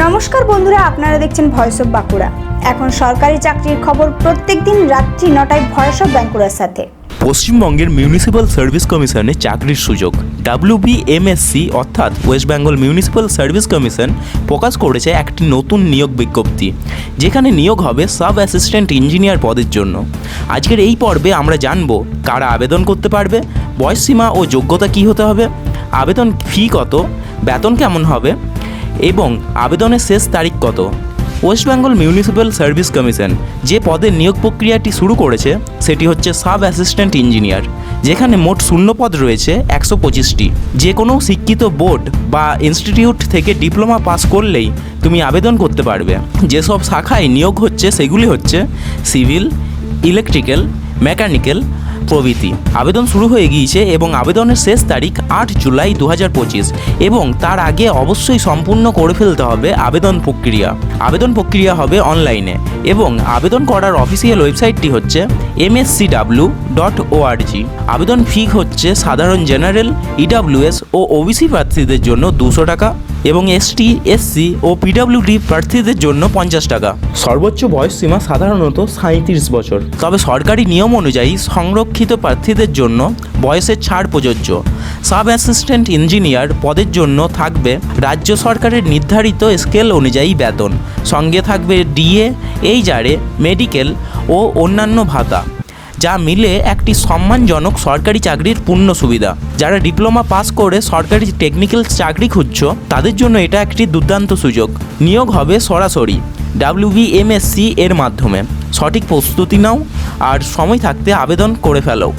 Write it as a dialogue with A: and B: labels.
A: নমস্কার বন্ধুরা, আপনারা দেখছেন ভয়েস অফ বাঁকুড়া। এখন সরকারি চাকরির খবর প্রত্যেকদিন রাত্রি 9টায় ভয়েস অফ বাঁকুড়ার সাথে।
B: পশ্চিমবঙ্গের মিউনিসিপ্যাল সার্ভিস কমিশনে চাকরির সুযোগ। WBMSC অর্থাৎ west Bengal municipal service commission প্রকাশ করেছে একটি নতুন নিয়োগ বিজ্ঞপ্তি, যেখানে নিয়োগ হবে সাব অ্যাসিস্ট্যান্ট ইঞ্জিনিয়ার পদের জন্য। আজকের এই পর্বে আমরা জানব কারা আবেদন করতে পারবে, বয়সসীমা ও যোগ্যতা কী হতে হবে, আবেদন ফি কত, বেতন কেমন হবে এবং আবেদনের শেষ তারিখ কত। West Bengal municipal service commission যে পদের নিয়োগ প্রক্রিয়াটি শুরু করেছে সেটি হচ্ছে সাব অ্যাসিস্ট্যান্ট ইঞ্জিনিয়ার, যেখানে মোট শূন্য পদ রয়েছে 125টি। যে কোনো শিক্ষিত বোর্ড বা ইনস্টিটিউট থেকে ডিপ্লোমা পাস করলেই তুমি আবেদন করতে পারবে। যেসব শাখায় নিয়োগ হচ্ছে সেগুলি হচ্ছে সিভিল, ইলেকট্রিক্যাল, মেকানিক্যাল প্রভৃতি। আবেদন শুরু হয়ে গিয়েছে এবং আবেদনের শেষ তারিখ 8 জুলাই 2025 এবং তার আগে অবশ্যই সম্পূর্ণ করে ফেলতে হবে আবেদন প্রক্রিয়া। আবেদন প্রক্রিয়া হবে অনলাইনে এবং আবেদন করার অফিসিয়াল ওয়েবসাইটটি হচ্ছে mscw.org। আবেদন ফি হচ্ছে সাধারণ জেনারেল, EWS ও OBC প্রার্থীদের জন্য 200 টাকা এবং ST, SC ও PWD প্রার্থীদের জন্য 50 টাকা। সর্বোচ্চ বয়স সীমা সাধারণত 37 বছর, তবে সরকারি নিয়ম অনুযায়ী সংরক্ষিত প্রার্থীদের জন্য বয়সের ছাড় প্রযোজ্য। সাব অ্যাসিস্ট্যান্ট ইঞ্জিনিয়ার পদের জন্য থাকবে রাজ্য সরকারের নির্ধারিত স্কেল অনুযায়ী বেতন, সঙ্গে থাকবে DA, HRA, মেডিকেল ও অন্যান্য ভাতা, যা মিলে একটি সম্মানজনক সরকারি চাকরির পূর্ণ সুবিধা। যারা ডিপ্লোমা পাস করে সরকারি টেকনিক্যাল চাকরি খুঁজছো তাদের জন্য এটা একটি দুর্দান্ত সুযোগ। নিয়োগ হবে সরাসরি WBMSC এর মাধ্যমে। সঠিক প্রস্তুতি নাও আর সময় থাকতে আবেদন করে ফেলো।